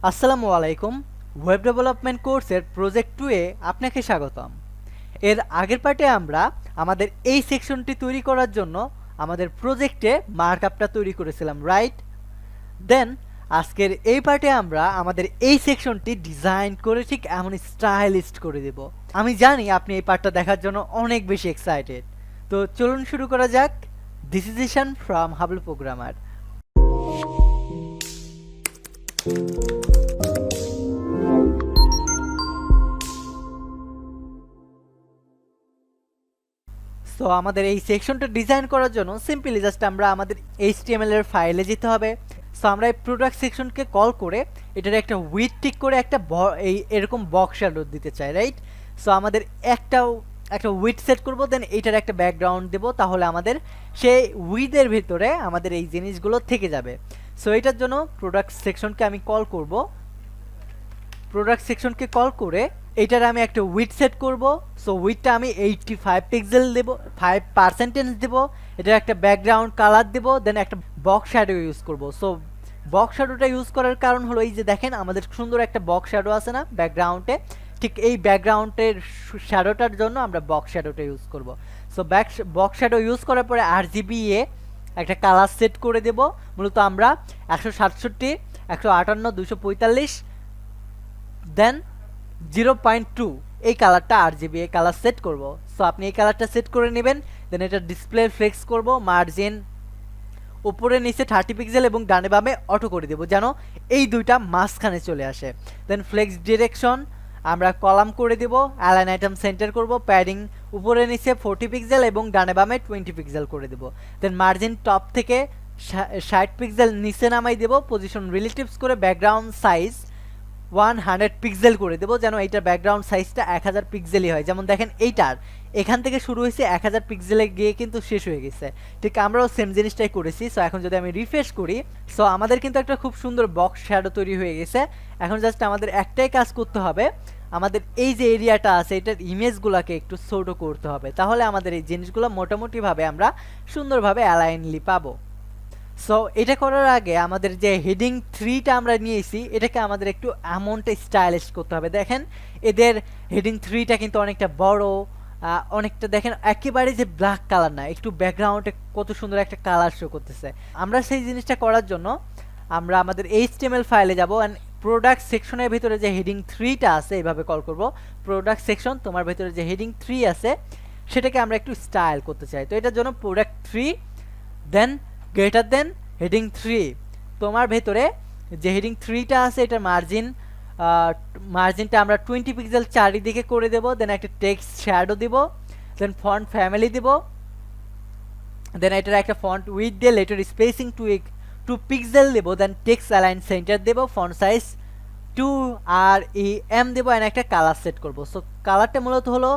আসসালামু আলাইকুম। Web development কোর্সের প্রজেক্ট 2 এ আপনাকে স্বাগতম। এর আগের পার্টে আমরা আমাদের এই সেকশনটি তৈরি করার জন্য আমাদের প্রজেক্টে মার্কআপটা তৈরি করেছিলাম, রাইট? দেন আজকের এই পার্টে আমরা আমাদের এই সেকশনটি ডিজাইন করে ঠিক এমন স্টাইলিস্ট করে দেব। আমি জানি আপনি এই পার্টটা দেখার জন্য অনেক বেশি এক্সাইটেড। তো চলুন শুরু করা যাক। This is Ishan from Hablu programmer. So আমাদের এই সেকশনটা ডিজাইন করার জন্য সিম্পলি জাস্ট আমরা আমাদের এইচটিএমএল এর ফাইলে যেতে হবে। সো আমরা এই প্রোডাক্ট সেকশনকে কল করে এটার একটা উইথ ঠিক করে একটা এই এরকম বক্স শ্যাডো দিতে চাই, রাইট? সো আমাদের একটা উইথ সেট করব, দেন এটার একটা ব্যাকগ্রাউন্ড দেব, তাহলে আমাদের সেই উইথের ভিতরে আমাদের এই জিনিসগুলো থেকে যাবে। সো এটার জন্য প্রোডাক্ট সেকশনকে আমি কল করব। প্রোডাক্ট সেকশনকে কল করে এইটার আমি একটা উইথ সেট করব। সো উইথটা আমি 85 পিক্সেল দেব, 5% দেব। এটার একটা ব্যাকগ্রাউন্ড কালার দেব, দেন একটা বক্স শ্যাডো ইউজ করব। সো বক্স শ্যাডোটা ইউজ করার কারণ হলো এই যে দেখেন আমাদের সুন্দর একটা বক্স শ্যাডো আছে না ব্যাকগ্রাউন্ডে, ঠিক এই ব্যাকগ্রাউন্ডের শ্যাডোটার জন্য আমরা বক্স শ্যাডোটা ইউজ করব। সো বক্স শ্যাডো ইউজ করার পরে RGB এ একটা কালার সেট করে দেব। মূলত আমরা 167, 158, 245 দেন 0.2 এই কালারটা RGB এই কালার সেট করব। সো আপনি এই কালারটা সেট করে নেবেন। দেন এটা ডিসপ্লে ফ্লেক্স করব, মার্জিন উপরে নিচে 30 পিক্সেল এবং ডানে বামে অটো করে দেব যেন এই দুইটা মাঝখানে চলে আসে। দেন ফ্লেক্স ডিরেকশন আমরা কলাম করে দেব, অ্যালাইন আইটেম সেন্টার করব, প্যাডিং উপরে নিচে 40 পিক্সেল এবং ডানে বামে 20 পিক্সেল করে দেব। দেন মার্জিন টপ থেকে 60 পিক্সেল নিচে নামাই দেব, পজিশন রিলেটিভস করে ব্যাকগ্রাউন্ড সাইজ 100 পিক্সেল করে দেবো যেন এইটার ব্যাকগ্রাউন্ড সাইজটা 1000 পিক্সেলই হয়। যেমন দেখেন এইটার এখান থেকে শুরু হয়েছে 1000 পিক্সেলে গিয়ে কিন্তু শেষ হয়ে গেছে। ঠিক আমরাও সেম জিনিসটাই করেছি। সো এখন যদি আমি রিফ্রেশ করি, সো আমাদের কিন্তু একটা খুব সুন্দর বক্স শ্যাডো তৈরি হয়ে গেছে। এখন জাস্ট আমাদের একটাই কাজ করতে হবে, আমাদের এই যে এরিয়াটা আছে এটার ইমেজগুলোকে একটু ছোট করতে হবে, তাহলে আমাদের এই জিনিসগুলো মোটামুটিভাবে আমরা সুন্দরভাবে অ্যালাইনলি পাবো। সো এটা করার আগে আমাদের যে হেডিং 3টা আমরা নিয়েছি এটাকে আমাদের একটু অ্যামাউন্টে স্টাইলিশ করতে হবে। দেখেন এদের হেডিং 3টা কিন্তু অনেকটা বড়, অনেকটা দেখেন একেবারে যে ব্ল্যাক কালার না, একটু ব্যাকগ্রাউন্ডে কত সুন্দর একটা কালার শো করতেছে। আমরা সেই জিনিসটা করার জন্য আমরা আমাদের HTML ফাইলে যাব অ্যান্ড প্রোডাক্ট সেকশনের ভিতরে যে হেডিং 3টা আছে এইভাবে কল করব, প্রোডাক্ট সেকশন তোমার ভিতরে যে হেডিং 3 আছে সেটাকে আমরা একটু স্টাইল করতে চাই। তো এটার জন্য প্রোডাক্ট 3 দেন গ্রেটার দেন হেডিং 3, তোমার ভেতরে যে হেডিং 3টা আছে এটার মার্জিনটা আমরা 20 পিক্সেল চারিদিকে করে দেব। দেন একটা টেক্সট শ্যাডো দিব, দেন ফন্ট ফ্যামিলি দিব, দেন এটার একটা ফন্ট উইথ দিয়ে লেটার স্পেসিং 2 পিক্সেল দেব, দেন টেক্সট অ্যালাইন সেন্টার দেব, ফন্ট সাইজ 2REM দেব, এন্ড একটা কালার সেট করব। সো কালারটা মূলত হলো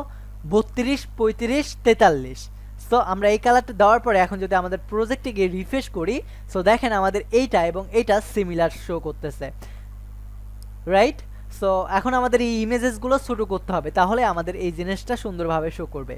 32, 35, 43। সো আমরা এই কালারটা দেওয়ার পরে এখন যদি আমাদের প্রজেক্টে গিয়ে রিফ্রেশ করি, সো দেখেন আমাদের এইটা এবং এইটা সিমিলার শো করতেছে, রাইট? সো এখন আমাদের এই ইমেজেসগুলো ছোট করতে হবে, তাহলে আমাদের এই জিনিসটা সুন্দরভাবে শো করবে।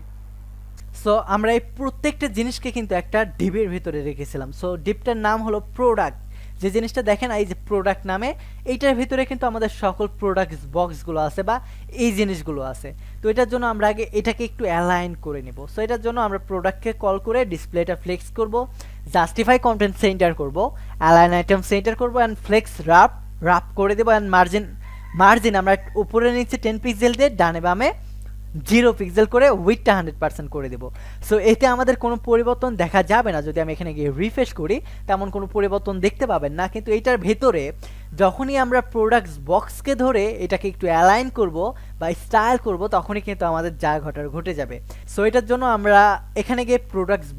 সো আমরা এই প্রত্যেকটা জিনিসকে কিন্তু একটা ডিপের ভিতরে রেখেছিলাম। সো ডিপটার নাম হলো প্রোডাক্ট। যে জিনিসটা দেখেন এই যে প্রোডাক্ট নামে, এইটার ভিতরে কিন্তু আমাদের সকল প্রোডাক্ট বক্সগুলো আছে বা এই জিনিসগুলো আছে। তো এটার জন্য আমরা আগে এটাকে একটু অ্যালাইন করে নেব। সো এটার জন্য আমরা প্রোডাক্টকে কল করে ডিসপ্লেটা ফ্লেক্স করব, জাস্টিফাই কন্টেন্ট সেন্টার করব, অ্যালাইন আইটেম সেন্টার করব অ্যান্ড ফ্লেক্স রাপ করে দেবো। অ্যান্ড মার্জিন আমরা উপরে নিচে 10 পিক্সেল দিয়ে ডানে বামে 0 পিক্সেল করে উইথটা 100% করে দেব। সো এতে আমাদের কোনো পরিবর্তন দেখা যাবে না। যদি আমি এখানে গিয়ে রিফ্রেশ করি তেমন কোনো পরিবর্তন দেখতে পাবেন না, কিন্তু এইটার ভেতরে যখনই আমরা প্রোডাক্টস বক্সকে ধরে এটাকে একটু অ্যালাইন করব বা স্টাইল করব, তখনই কিন্তু আমাদের যা ঘটে যাবে। সো এটার জন্য আমরা এখানে গিয়ে প্রোডাক্টস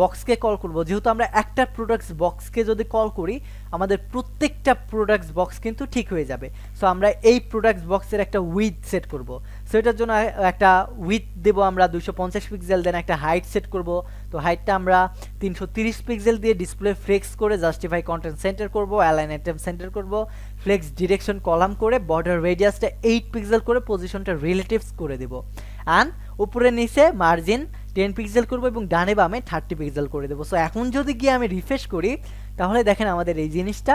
বক্সকে কল করব। যেহেতু আমরা একটা প্রোডাক্টস বক্সকে যদি কল করি আমাদের প্রত্যেকটা প্রোডাক্টস বক্স কিন্তু ঠিক হয়ে যাবে। সো আমরা এই প্রোডাক্টস বক্সের একটা উইথ সেট করব। সো এটার জন্য একটা উইথ দেব আমরা 250 পিক্সেল, দেন একটা হাইট সেট করব। তো হাইটটা আমরা 330 পিক্সেল দিয়ে ডিসপ্লে ফ্লেক্স করে জাস্টিফাই কন্টেন্ট সেন্টার করব, অ্যালাইন আইটেম সেন্টার করব, ফ্লেক্স ডিরেকশন কলাম করে বর্ডার রেডিয়াসটা 8 পিক্সেল করে পজিশনটা রিলেটিভস করে দেব। অ্যান্ড উপরে নিচে মার্জিন 10 পিক্সেল করব এবং ডানে বামে 30 পিক্সেল করে দেবো। সো এখন যদি গিয়ে আমি রিফ্রেশ করি তাহলে দেখেন আমাদের এই জিনিসটা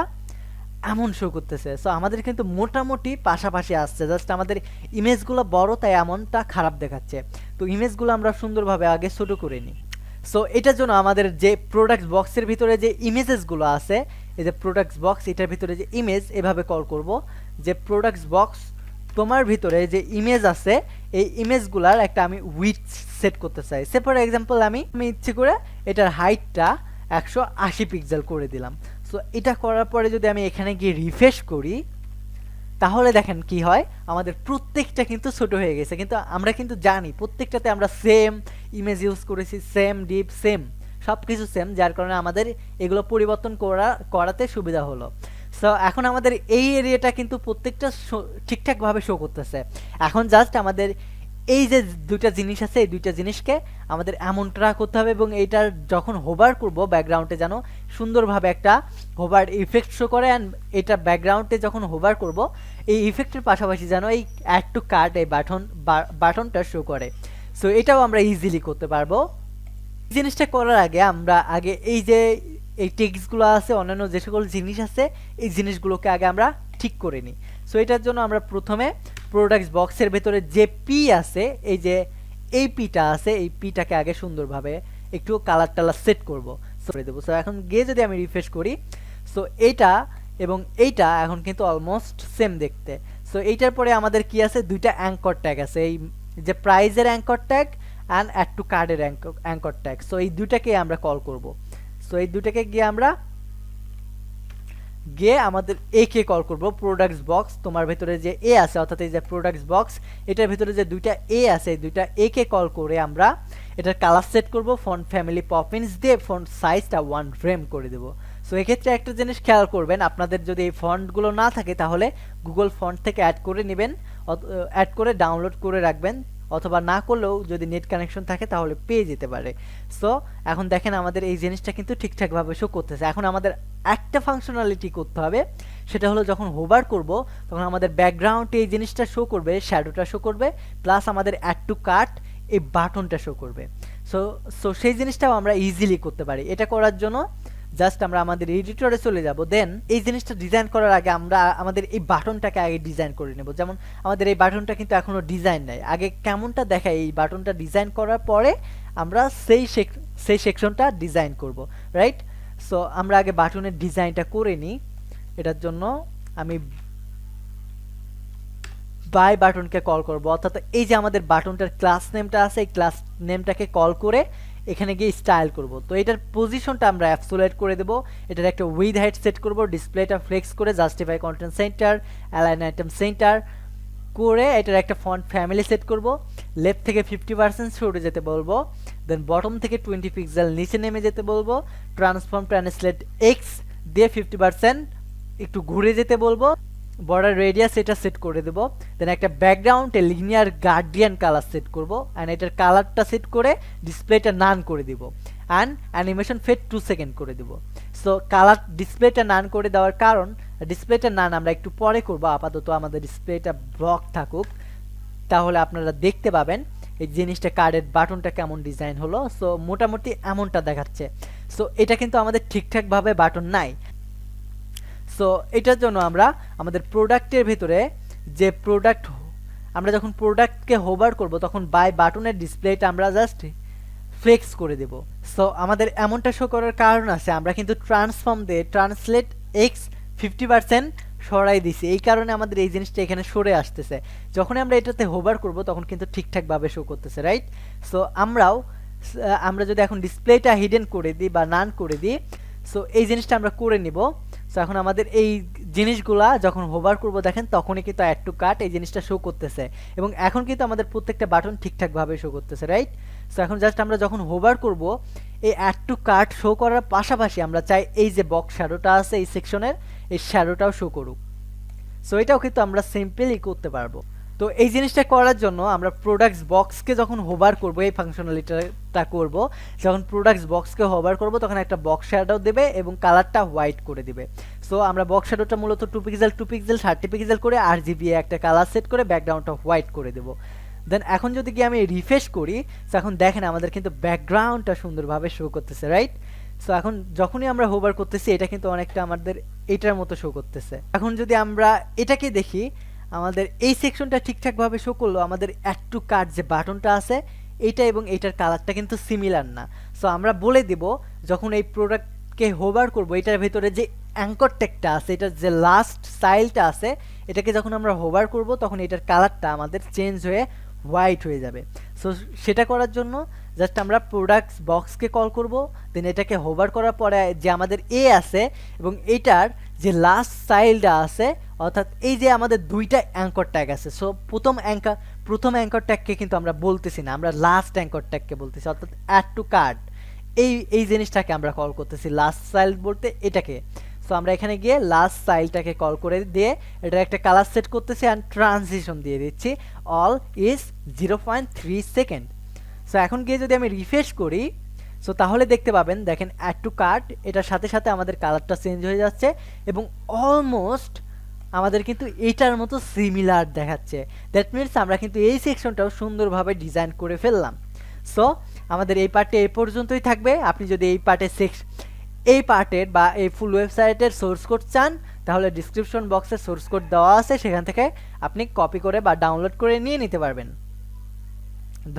এমন শো করতেছে। সো আমাদের কিন্তু মোটামুটি পাশাপাশি আসছে, জাস্ট আমাদের ইমেজগুলো বড় তাই এমনটা খারাপ দেখাচ্ছে। তো ইমেজগুলো আমরা সুন্দরভাবে আগে ছোট করে নিই। সো এটার জন্য আমাদের যে প্রোডাক্ট বক্সের ভিতরে যে ইমেজেসগুলো আছে, এই যে প্রোডাক্ট বক্স এটার ভিতরে যে ইমেজ, এভাবে কল করব যে প্রোডাক্ট বক্স তোমার ভিতরে যে ইমেজ আছে এই ইমেজগুলার একটা আমি উইডথ সেট করতে চাই। সে ফর এক্সাম্পল আমি ইচ্ছে করে এটার হাইটটা 180 পিক্সেল করে দিলাম। সো এটা করার পরে যদি আমি এখানে গিয়ে রিফ্রেশ করি, তাহলে দেখেন কি হয়, আমাদের প্রত্যেকটা কিন্তু ছোট হয়ে গেছে। কিন্তু আমরা কিন্তু জানি প্রত্যেকটাতে আমরা সেম ইমেজ ইউজ করেছি, সেম ডিপ সেম সব কিছু সেম, যার কারণে আমাদের এগুলো পরিবর্তন করাতে সুবিধা হলো। সো এখন আমাদের এই এরিয়াটা কিন্তু প্রত্যেকটা ঠিকঠাকভাবে শো করতেছে। এখন জাস্ট আমাদের এই যে দুইটা জিনিস আছে, এই দুইটা জিনিসকে আমাদের এমনটা করতে হবে, এবং এইটার যখন হোভার করব ব্যাকগ্রাউন্ডে যেন সুন্দরভাবে একটা হোভার ইফেক্ট শো করে। অ্যান্ড এটা ব্যাকগ্রাউন্ডে যখন হোভার করব এই ইফেক্টের পাশাপাশি যেন এই অ্যাড টু কার্ট এই বাটনটা শো করে। সো এটাও আমরা ইজিলি করতে পারবো। এই জিনিসটা করার আগে আমরা আগে এই যে এই টেক্সটগুলো আছে, অন্যান্য যে সকল জিনিস আছে, এই জিনিসগুলোকে আগে আমরা ঠিক করে নিই। সো এটার জন্য আমরা প্রথমে প্রোডাক্টস বক্সের ভেতরে যে পি আছে, এই যে এই পিটা আছে, এই পিটাকে আগে সুন্দরভাবে একটু কালার টালার সেট করবো, করে দেবো। সো এখন গিয়ে যদি আমি রিফ্রেশ করি, সো এইটা এবং এইটা এখন কিন্তু অলমোস্ট সেম দেখতে। সো এইটার পরে আমাদের কি আছে, দুইটা অ্যাঙ্কর ট্যাগ আছে, এই যে প্রাইজের anchor tag and add to কার্ডের অ্যাঙ্কর ট্যাগ। সো এই দুইটাকে আমরা কল করব। সো এই দুইটাকে গিয়ে আমরা আমাদের এ কে কল করব। প্রোডাক্টস বক্স তোমার ভেতরে যে এ আছে, অর্থাৎ এই যে প্রোডাক্টস বক্স এটার ভিতরে যে দুইটা এ আছে, এই দুইটা এ কে কল করে আমরা এটার কালার সেট করব ফন্ট ফ্যামিলি পপিন্স দিয়ে, ফন্ট সাইজটা 1 ফ্রেম করে দেব। সো এক্ষেত্রে একটা জিনিস খেয়াল করবেন, আপনাদের যদি এই ফন্টগুলো না থাকে তাহলে গুগল ফন্ট থেকে অ্যাড করে নেবেন, অ্যাড করে ডাউনলোড করে রাখবেন, অথবা না করলেও যদি নেট কানেকশন থাকে তাহলে পেয়ে যেতে পারে। সো এখন দেখেন আমাদের এই জিনিসটা কিন্তু ঠিকঠাকভাবে শো করতেছে। এখন আমাদের একটা ফাংশনালিটি করতে হবে, সেটা হলো যখন হোভার করব তখন আমাদের ব্যাকগ্রাউন্ডে এই জিনিসটা শো করবে, শ্যাডোটা শো করবে, প্লাস আমাদের অ্যাড টু কার্ট এই বাটনটা শো করবে। সো সেই জিনিসটাও আমরা ইজিলি করতে পারি। এটা করার জন্য জাস্ট আমরা আমাদের এডিটরে চলে যাব, দেন এই জিনিসটা ডিজাইন করার আগে আমরা আমাদের এই বাটনটাকে আগে ডিজাইন করে নেব। যেমন আমাদের এই বাটনটা কিন্তু এখনো ডিজাইন নাই, আগে কেমনটা দেখায় এই বাটনটা ডিজাইন করার পরে আমরা সেই সেকশনটা ডিজাইন করব, রাইট? সো আমরা আগে বাটনের ডিজাইনটা করে নিই। এটার জন্য আমি বাই বাটনকে কল করব, অর্থাৎ এই যে আমাদের বাটনটার ক্লাস নেমটা আছে, এই ক্লাস নেমটাকে কল করে এখানে গিয়ে স্টাইল করব। তো এটার পজিশনটা আমরা অ্যাবসোলেট করে দেব, এটার একটা উইথ হাইট সেট করব, ডিসপ্লেটা ফ্লেক্স করে justify content centre, align item centre করে এটার একটা ফন্ট ফ্যামিলি সেট করব, লেফট থেকে 50% সরে যেতে বলবো, দেন বটম থেকে 20 পিক্সেল নিচে নেমে যেতে বলবো, ট্রান্সফর্ম ট্রান্সলেট এক্স দিয়ে 50% একটু ঘুরে যেতে বলবো, বর্ডার রেডিয়াস এটা সেট করে দেব, দেন একটা ব্যাকগ্রাউন্ডে লিনিয়ার গার্ডিয়ান কালার সেট করব, অ্যান্ড এটার কালারটা সেট করে ডিসপ্লেটা নান করে দিব, অ্যান্ড অ্যানিমেশন ফেড 2 সেকেন্ড করে দিব। সো কালার ডিসপ্লেটা নান করে দেওয়ার কারণ, ডিসপ্লেটা নান আমরা একটু পরে করব, আপাতত আমাদের ডিসপ্লেটা ব্লক থাকুক, তাহলে আপনারা দেখতে পাবেন এই জিনিসটা কার্ডের বাটনটা কেমন ডিজাইন হলো। সো মোটামুটি এমনটা দেখাচ্ছে। সো এটা কিন্তু আমাদের ঠিকঠাকভাবে বাটন নাই। সো এটার জন্য আমরা আমাদের প্রোডাক্টের ভিতরে যে আমরা যখন প্রোডাক্টকে হোভার করব তখন বাই বাটনের ডিসপ্লেটা আমরা জাস্ট ফ্লেক্স করে দেব। সো আমাদের এমনটা শো করার কারণ আছে, আমরা কিন্তু ট্রান্সফর্ম দিয়ে ট্রান্সলেট এক্স 50% সরাই দিছি, এই কারণে আমাদের এই জিনিসটা এখানে সরে আসতেছে। যখন আমরা এটাতে হোভার করব তখন কিন্তু ঠিকঠাকভাবে শো করতেছে, রাইট? সো আমরা যদি এখন ডিসপ্লেটা হিডেন করে দিই বা নান করে দিই, সো এই জিনিসটা আমরা করে নিব। সো এখন আমাদের এই জিনিসগুলা যখন হোভার করব দেখেন তখনই কিন্তু অ্যাড টু কার্ট এই জিনিসটা শো করতেছে, এবং এখন কিন্তু আমাদের প্রত্যেকটা বাটন ঠিকঠাকভাবে শো করতেছে, রাইট? সো এখন জাস্ট আমরা যখন হোভার করব এই অ্যাড টু কার্ট শো করার পাশাপাশি আমরা চাই এই যে বক্স শ্যাডোটা আছে এই সেকশনের, এই শ্যাডোটাও শো করুক। সো এটাও কিন্তু আমরা সিম্পলি করতে পারবো। তো এই জিনিসটা করার জন্য আমরা প্রোডাক্টস বক্সকে যখন হোভার করব, এই ফাংশনালিটিটা করব, যখন প্রোডাক্টস বক্সকে হোভার করব তখন একটা বক্স শ্যাডো দেবে এবং কালারটা হোয়াইট করে দিবে। সো আমরা বক্স শ্যাডোটা মূলত 2 পিক্সেল 30 পিক্সেল করে RGB একটা কালার সেট করে ব্যাকগ্রাউন্ডটা হোয়াইট করে দেব। দেন এখন যদি কি আমি রিফ্রেশ করি, এখন দেখেন আমাদের কিন্তু ব্যাকগ্রাউন্ডটা সুন্দরভাবে শো করতেছে, রাইট? সো এখন যখনই আমরা হোভার করতেছি এটা কিন্তু অনেকটা আমাদের এইটার মতো শো করতেছে। এখন যদি আমরা এটাকে দেখি, আমাদের এই সেকশনটা ঠিকঠাকভাবে শো করলো, আমাদের অ্যাড টু কার্ট যে বাটনটা আছে এইটা এবং এইটার কালারটা কিন্তু সিমিলার না। সো আমরা বলে দিব যখন এই প্রোডাক্টকে হোভার করব, এটার ভেতরে যে অ্যাঙ্কর ট্যাগটা আছে, এটার যে লাস্ট স্টাইলটা আছে, এটাকে যখন আমরা হোভার করব তখন এটার কালারটা আমাদের চেঞ্জ হয়ে হোয়াইট হয়ে যাবে। সো সেটা করার জন্য জাস্ট আমরা প্রোডাক্টস বক্সকে কল করব, দেন এটাকে হোভার করার পরে যে আমাদের এ আছে এবং এটার যে লাস্ট স্টাইলটা আছে, অর্থাৎ এই যে আমাদের দুইটা অ্যাঙ্কর ট্যাগ আছে। সো প্রথম অ্যাঙ্কর ট্যাগকে কিন্তু আমরা বলতেছি না, আমরা লাস্ট অ্যাঙ্কর ট্যাগকে বলতেছি, অর্থাৎ অ্যাড টু কার্ট এই জিনিসটাকে আমরা কল করতেছি। লাস্ট স্টাইল বলতে এটাকে। সো আমরা এখানে গিয়ে লাস্ট স্টাইলটাকে কল করে দিয়ে এটার একটা কালার সেট করতেছি অ্যান্ড ট্রানজিশন দিয়ে দিচ্ছি অল ইজ 0.3 সেকেন্ড। সো এখন গিয়ে যদি আমি রিফ্রেশ করি, সো তাহলে দেখতে পাবেন, দেখেন অ্যাড টু কার্ট এটার সাথে সাথে আমাদের কালারটা চেঞ্জ হয়ে যাচ্ছে এবং অলমোস্ট আমাদের কিন্তু এইটার মতো সিমিলার দেখাচ্ছে। দ্যাট মিনস আমরা কিন্তু এই সেকশনটাও সুন্দরভাবে ডিজাইন করে ফেললাম। সো আমাদের এই পার্টে এই পর্যন্তই থাকবে। আপনি যদি এই পার্টের বা এই ফুল ওয়েবসাইটের সোর্স কোড চান, তাহলে ডিসক্রিপশন বক্সে সোর্স কোড দেওয়া আছে, সেখান থেকে আপনি কপি করে বা ডাউনলোড করে নিয়ে নিতে পারবেন।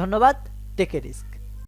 ধন্যবাদ। Take a risk.